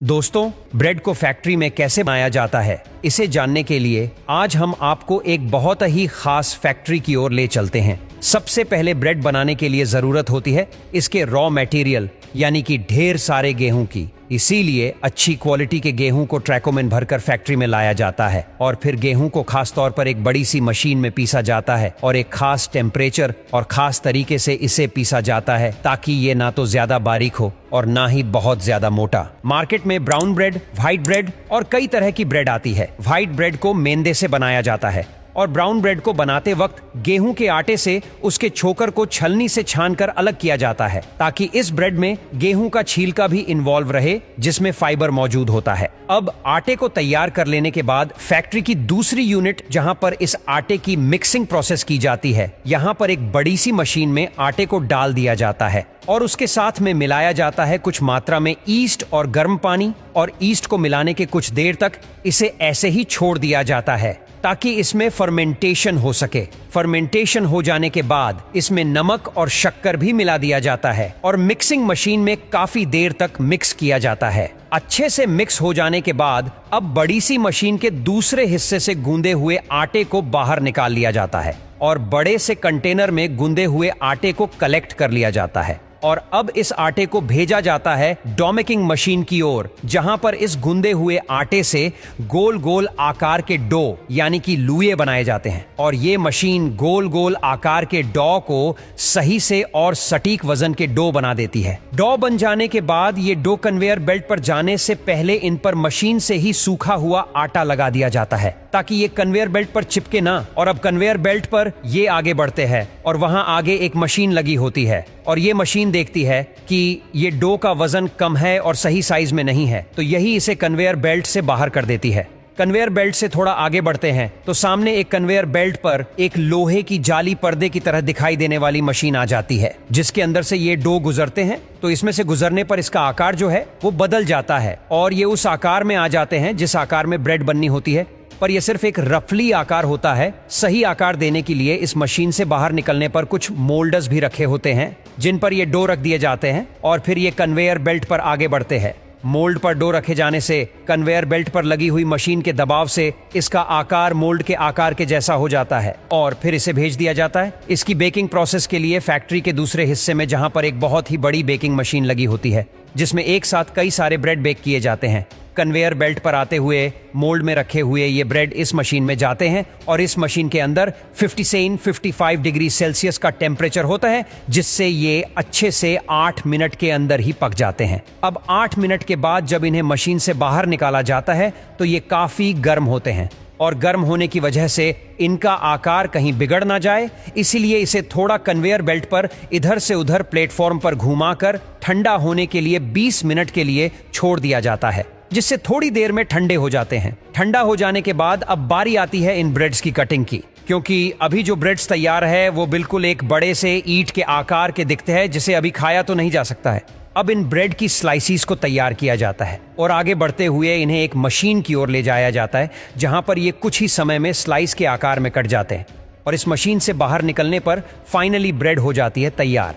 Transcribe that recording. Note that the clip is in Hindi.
दोस्तों, ब्रेड को फैक्ट्री में कैसे बनाया जाता है, इसे जानने के लिए आज हम आपको एक बहुत ही खास फैक्ट्री की ओर ले चलते हैं। सबसे पहले ब्रेड बनाने के लिए जरूरत होती है इसके रॉ मटेरियल यानी कि ढेर सारे गेहूं की। इसीलिए अच्छी क्वालिटी के गेहूं को ट्रकों में भरकर फैक्ट्री में लाया जाता है और फिर गेहूं को खास तौर पर एक बड़ी सी मशीन में पीसा जाता है और एक खास टेम्परेचर और खास तरीके से इसे पीसा जाता है ताकि ये ना तो ज्यादा बारीक हो और ना ही बहुत ज्यादा मोटा। मार्केट में ब्राउन ब्रेड, व्हाइट ब्रेड और कई तरह की ब्रेड आती है। व्हाइट ब्रेड को मैदे से बनाया जाता है और ब्राउन ब्रेड को बनाते वक्त गेहूं के आटे से उसके छोकर को छलनी से छानकर अलग किया जाता है ताकि इस ब्रेड में गेहूं का छिलका भी इन्वॉल्व रहे जिसमें फाइबर मौजूद होता है। अब आटे को तैयार कर लेने के बाद फैक्ट्री की दूसरी यूनिट जहां पर इस आटे की मिक्सिंग प्रोसेस की जाती है, यहां पर एक बड़ी सी मशीन में आटे को डाल दिया जाता है और उसके साथ में मिलाया जाता है कुछ मात्रा में ईस्ट और गर्म पानी, और ईस्ट को मिलाने के कुछ देर तक इसे ऐसे ही छोड़ दिया जाता है ताकि इसमें फर्मेंटेशन हो सके। फर्मेंटेशन हो जाने के बाद इसमें नमक और शक्कर भी मिला दिया जाता है और मिक्सिंग मशीन में काफी देर तक मिक्स किया जाता है। अच्छे से मिक्स हो जाने के बाद अब बड़ी सी मशीन के दूसरे हिस्से से गूंदे हुए आटे को बाहर निकाल लिया जाता है और बड़े से कंटेनर में गूंदे हुए आटे को कलेक्ट कर लिया जाता है और अब इस आटे को भेजा जाता है डोमेकिंग मशीन की ओर, जहां पर इस गूंदे हुए आटे से गोल गोल आकार के डो यानी कि लुए बनाए जाते हैं और ये मशीन गोल गोल आकार के डो को सही से और सटीक वजन के डो बना देती है। डो बन जाने के बाद ये डो कन्वेयर बेल्ट पर जाने से पहले इन पर मशीन से ही सूखा हुआ आटा लगा दिया जाता है ताकि ये कन्वेयर बेल्ट पर चिपके ना। और अब कन्वेयर बेल्ट पर ये आगे बढ़ते हैं और वहां आगे एक मशीन लगी होती है और ये मशीन देखती है कि ये डो का वजन कम है और सही साइज में नहीं है, तो यही इसे कन्वेयर बेल्ट से बाहर कर देती है। कन्वेयर बेल्ट से थोड़ा आगे बढ़ते हैं तो सामने एक कन्वेयर बेल्ट पर एक लोहे की जाली पर्दे की तरह दिखाई देने वाली मशीन आ जाती है जिसके अंदर से ये डो गुजरते हैं। तो इसमें से गुजरने पर इसका आकार जो है वो बदल जाता है और ये उस आकार में आ जाते हैं जिस आकार में ब्रेड बननी होती है, पर यह सिर्फ एक रफली आकार होता है। सही आकार देने के लिए इस मशीन से बाहर निकलने पर कुछ मोल्डर्स भी रखे होते हैं जिन पर ये डो रख दिए जाते हैं और फिर ये कन्वेयर बेल्ट पर आगे बढ़ते हैं। मोल्ड पर डो रखे जाने से कन्वेयर बेल्ट पर लगी हुई मशीन के दबाव से इसका आकार मोल्ड के आकार के जैसा हो जाता है और फिर इसे भेज दिया जाता है इसकी बेकिंग प्रोसेस के लिए फैक्ट्री के दूसरे हिस्से में, जहां पर एक बहुत ही बड़ी बेकिंग मशीन लगी होती है जिसमें एक साथ कई सारे ब्रेड बेक किए जाते हैं। कन्वेयर बेल्ट पर आते हुए मोल्ड में रखे हुए ये ब्रेड इस मशीन में जाते हैं और इस मशीन के अंदर 50 से 55 डिग्री सेल्सियस का टेम्परेचर होता है जिससे ये अच्छे से 8 मिनट के अंदर ही पक जाते हैं। अब 8 मिनट के बाद जब इन्हें मशीन से बाहर निकाला जाता है तो ये काफी गर्म होते हैं और गर्म होने की वजह से इनका आकार कहीं बिगड़ ना जाए, इसीलिए इसे थोड़ा कन्वेयर बेल्ट पर इधर से उधर प्लेटफॉर्म पर घुमाकर ठंडा होने के लिए 20 मिनट के लिए छोड़ दिया जाता है जिससे थोड़ी देर में ठंडे हो जाते हैं। ठंडा हो जाने के बाद अब बारी आती है इन ब्रेड्स की कटिंग की, क्योंकि अभी जो ब्रेड्स तैयार है वो बिल्कुल एक बड़े से ईंट के आकार के दिखते हैं जिसे अभी खाया तो नहीं जा सकता है। अब इन ब्रेड की स्लाइसिस को तैयार किया जाता है और आगे बढ़ते हुए इन्हें एक मशीन की ओर ले जाया जाता है जहां पर ये कुछ ही समय में स्लाइस के आकार में कट जाते हैं और इस मशीन से बाहर निकलने पर फाइनली ब्रेड हो जाती है तैयार।